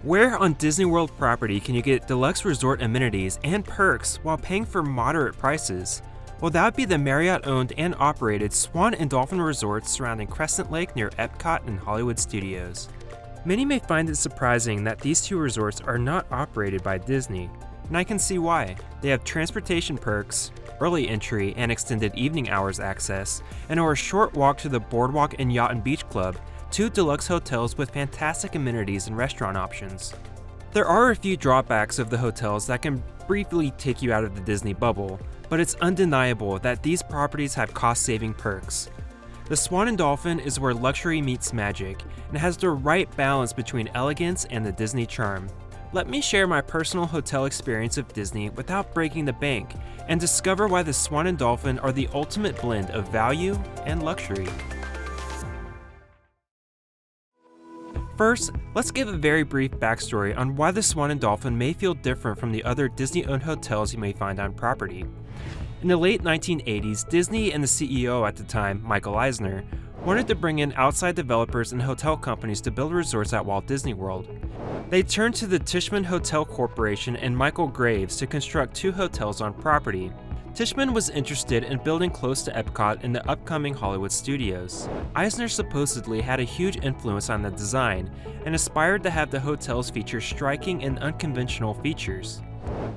Where on Disney World property can you get deluxe resort amenities and perks while paying for moderate prices? Well, that would be the Marriott-owned and operated Swan and Dolphin resorts surrounding Crescent Lake near Epcot and Hollywood Studios. Many may find it surprising that these two resorts are not operated by Disney, and I can see why. They have transportation perks, early entry and extended evening hours access, and are a short walk to the Boardwalk and Yacht and Beach Club, two deluxe hotels with fantastic amenities and restaurant options. There are a few drawbacks of the hotels that can briefly take you out of the Disney bubble, but it's undeniable that these properties have cost-saving perks. The Swan and Dolphin is where luxury meets magic, and has the right balance between elegance and the Disney charm. Let me share my personal hotel experience of Disney without breaking the bank, and discover why the Swan and Dolphin are the ultimate blend of value and luxury. First, let's give a very brief backstory on why the Swan and Dolphin may feel different from the other Disney-owned hotels you may find on property. In the late 1980s, Disney and the CEO at the time, Michael Eisner, wanted to bring in outside developers and hotel companies to build resorts at Walt Disney World. They turned to the Tishman Hotel Corporation and Michael Graves to construct two hotels on property. Tishman was interested in building close to Epcot in the upcoming Hollywood Studios. Eisner supposedly had a huge influence on the design and aspired to have the hotels feature striking and unconventional features.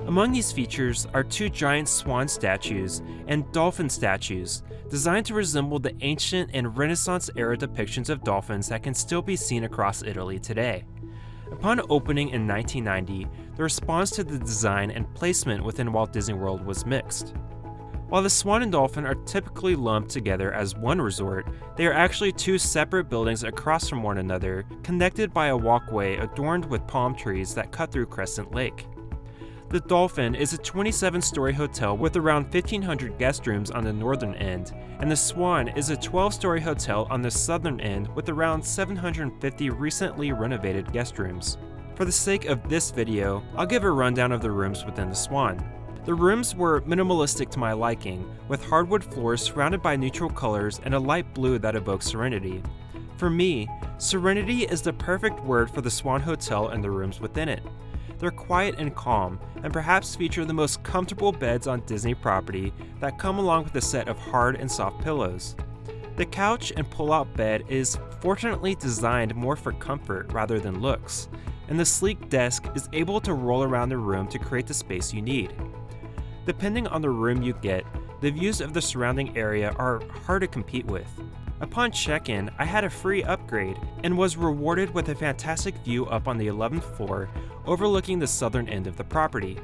Among these features are two giant swan statues and dolphin statues, designed to resemble the ancient and Renaissance-era depictions of dolphins that can still be seen across Italy today. Upon opening in 1990, the response to the design and placement within Walt Disney World was mixed. While the Swan and Dolphin are typically lumped together as one resort, they are actually two separate buildings across from one another, connected by a walkway adorned with palm trees that cut through Crescent Lake. The Dolphin is a 27-story hotel with around 1,500 guest rooms on the northern end, and the Swan is a 12-story hotel on the southern end with around 750 recently renovated guest rooms. For the sake of this video, I'll give a rundown of the rooms within the Swan. The rooms were minimalistic to my liking, with hardwood floors surrounded by neutral colors and a light blue that evokes serenity. For me, serenity is the perfect word for the Swan Hotel and the rooms within it. They're quiet and calm, and perhaps feature the most comfortable beds on Disney property that come along with a set of hard and soft pillows. The couch and pull-out bed is fortunately designed more for comfort rather than looks, and the sleek desk is able to roll around the room to create the space you need. Depending on the room you get, the views of the surrounding area are hard to compete with. Upon check-in, I had a free upgrade and was rewarded with a fantastic view up on the 11th floor overlooking the southern end of the property.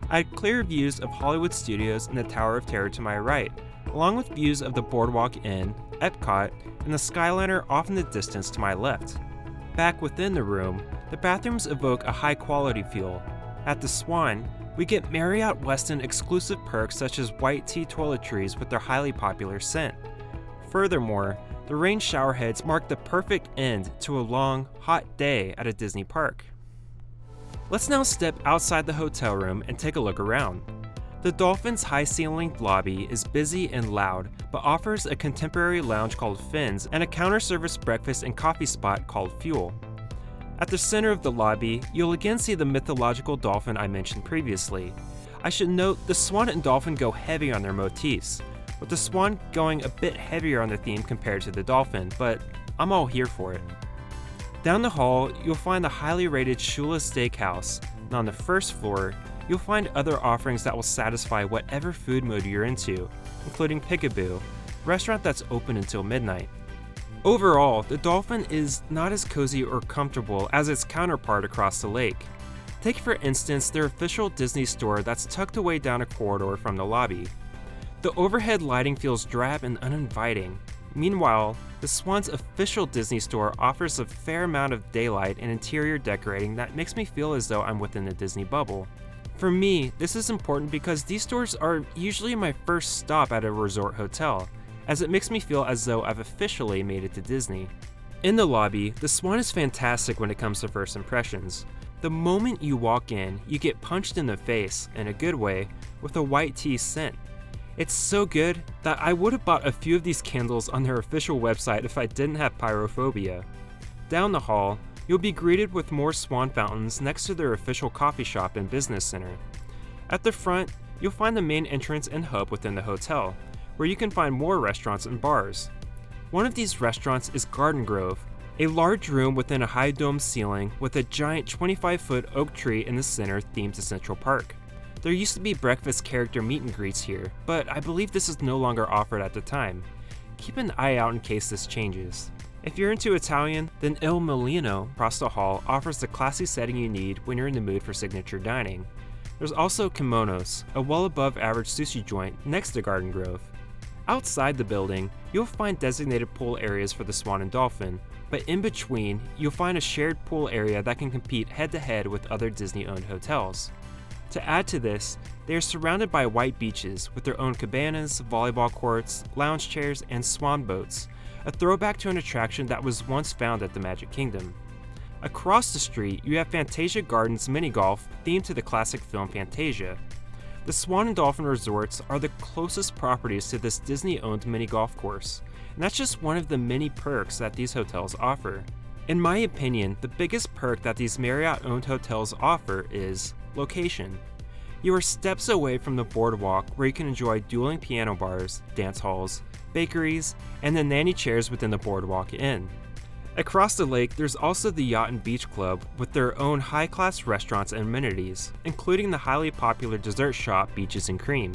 I had clear views of Hollywood Studios and the Tower of Terror to my right, along with views of the Boardwalk Inn, Epcot, and the Skyliner off in the distance to my left. Back within the room, the bathrooms evoke a high-quality feel. At the Swan, we get Marriott Westin exclusive perks such as white tea toiletries with their highly popular scent. Furthermore, the rain shower heads mark the perfect end to a long, hot day at a Disney park. Let's now step outside the hotel room and take a look around. The Dolphin's high-ceilinged lobby is busy and loud, but offers a contemporary lounge called Finn's and a counter-service breakfast and coffee spot called Fuel. At the center of the lobby, you'll again see the mythological dolphin I mentioned previously. I should note the Swan and Dolphin go heavy on their motifs, with the Swan going a bit heavier on the theme compared to the Dolphin, but I'm all here for it. Down the hall, you'll find the highly rated Shula's Steakhouse, and on the first floor, you'll find other offerings that will satisfy whatever food mood you're into, including Peekaboo, a restaurant that's open until midnight. Overall, the Dolphin is not as cozy or comfortable as its counterpart across the lake. Take for instance their official Disney store that's tucked away down a corridor from the lobby. The overhead lighting feels drab and uninviting. Meanwhile, the Swan's official Disney store offers a fair amount of daylight and interior decorating that makes me feel as though I'm within the Disney bubble. For me, this is important because these stores are usually my first stop at a resort hotel, as it makes me feel as though I've officially made it to Disney. In the lobby, the Swan is fantastic when it comes to first impressions. The moment you walk in, you get punched in the face, in a good way, with a white tea scent. It's so good that I would have bought a few of these candles on their official website if I didn't have pyrophobia. Down the hall, you'll be greeted with more swan fountains next to their official coffee shop and business center. At the front, you'll find the main entrance and hub within the hotel, where you can find more restaurants and bars. One of these restaurants is Garden Grove, a large room within a high dome ceiling with a giant 25-foot oak tree in the center themed to Central Park. There used to be breakfast character meet and greets here, but I believe this is no longer offered at the time. Keep an eye out in case this changes. If you're into Italian, then Il Mulino across the hall offers the classy setting you need when you're in the mood for signature dining. There's also Kimonos, a well above average sushi joint next to Garden Grove. Outside the building, you'll find designated pool areas for the Swan and Dolphin, but in between, you'll find a shared pool area that can compete head-to-head with other Disney-owned hotels. To add to this, they are surrounded by white beaches with their own cabanas, volleyball courts, lounge chairs, and swan boats, a throwback to an attraction that was once found at the Magic Kingdom. Across the street, you have Fantasia Gardens mini golf themed to the classic film Fantasia. The Swan and Dolphin resorts are the closest properties to this Disney-owned mini golf course, and that's just one of the many perks that these hotels offer. In my opinion, the biggest perk that these Marriott-owned hotels offer is location. You are steps away from the boardwalk where you can enjoy dueling piano bars, dance halls, bakeries, and the nanny chairs within the Boardwalk Inn. Across the lake, there's also the Yacht and Beach Club with their own high-class restaurants and amenities, including the highly popular dessert shop Beaches and Cream.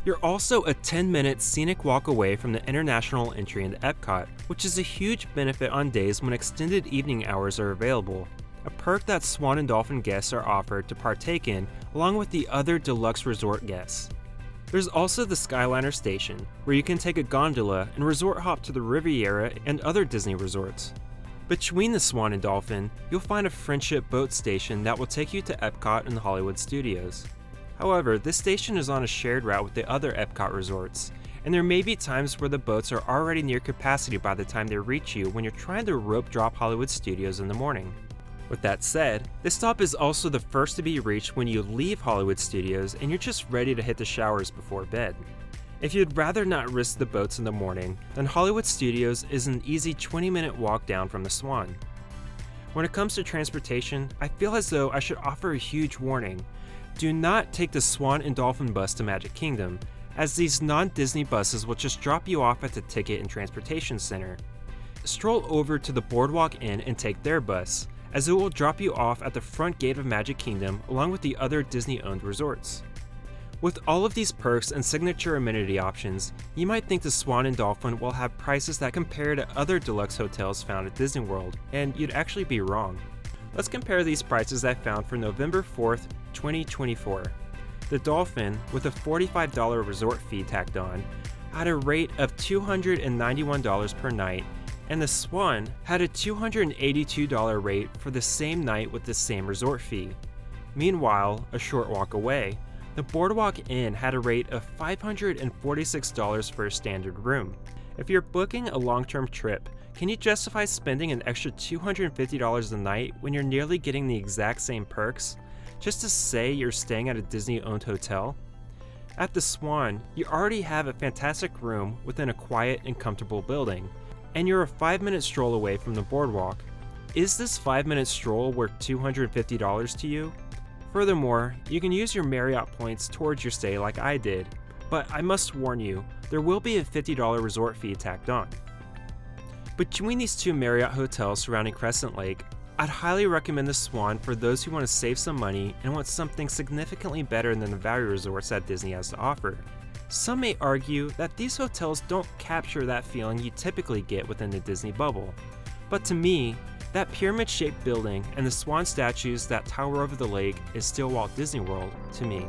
You're also a 10-minute scenic walk away from the international entry into Epcot, which is a huge benefit on days when extended evening hours are available, a perk that Swan and Dolphin guests are offered to partake in along with the other Deluxe resort guests. There's also the Skyliner Station, where you can take a gondola and resort hop to the Riviera and other Disney resorts. Between the Swan and Dolphin, you'll find a Friendship boat station that will take you to Epcot and the Hollywood Studios. However, this station is on a shared route with the other Epcot resorts, and there may be times where the boats are already near capacity by the time they reach you when you're trying to rope drop Hollywood Studios in the morning. With that said, this stop is also the first to be reached when you leave Hollywood Studios and you're just ready to hit the showers before bed. If you'd rather not risk the boats in the morning, then Hollywood Studios is an easy 20-minute walk down from the Swan. When it comes to transportation, I feel as though I should offer a huge warning. Do not take the Swan and Dolphin bus to Magic Kingdom, as these non-Disney buses will just drop you off at the Ticket and Transportation Center. Stroll over to the Boardwalk Inn and take their bus, as it will drop you off at the front gate of Magic Kingdom along with the other Disney-owned resorts. With all of these perks and signature amenity options, you might think the Swan and Dolphin will have prices that compare to other deluxe hotels found at Disney World, and you'd actually be wrong. Let's compare these prices I found for November 4th, 2024. The Dolphin, with a $45 resort fee tacked on, had a rate of $291 per night, and the Swan had a $282 rate for the same night with the same resort fee. Meanwhile, a short walk away, the Boardwalk Inn had a rate of $546 for a standard room. If you're booking a long-term trip, can you justify spending an extra $250 a night when you're nearly getting the exact same perks, just to say you're staying at a Disney-owned hotel? At the Swan, you already have a fantastic room within a quiet and comfortable building, and you're a 5-minute stroll away from the boardwalk. Is this 5-minute stroll worth $250 to you? Furthermore, you can use your Marriott points towards your stay like I did, but I must warn you, there will be a $50 resort fee tacked on. Between these two Marriott hotels surrounding Crescent Lake, I'd highly recommend the Swan for those who want to save some money and want something significantly better than the value resorts that Disney has to offer. Some may argue that these hotels don't capture that feeling you typically get within the Disney bubble, but to me, that pyramid-shaped building and the swan statues that tower over the lake is still Walt Disney World to me.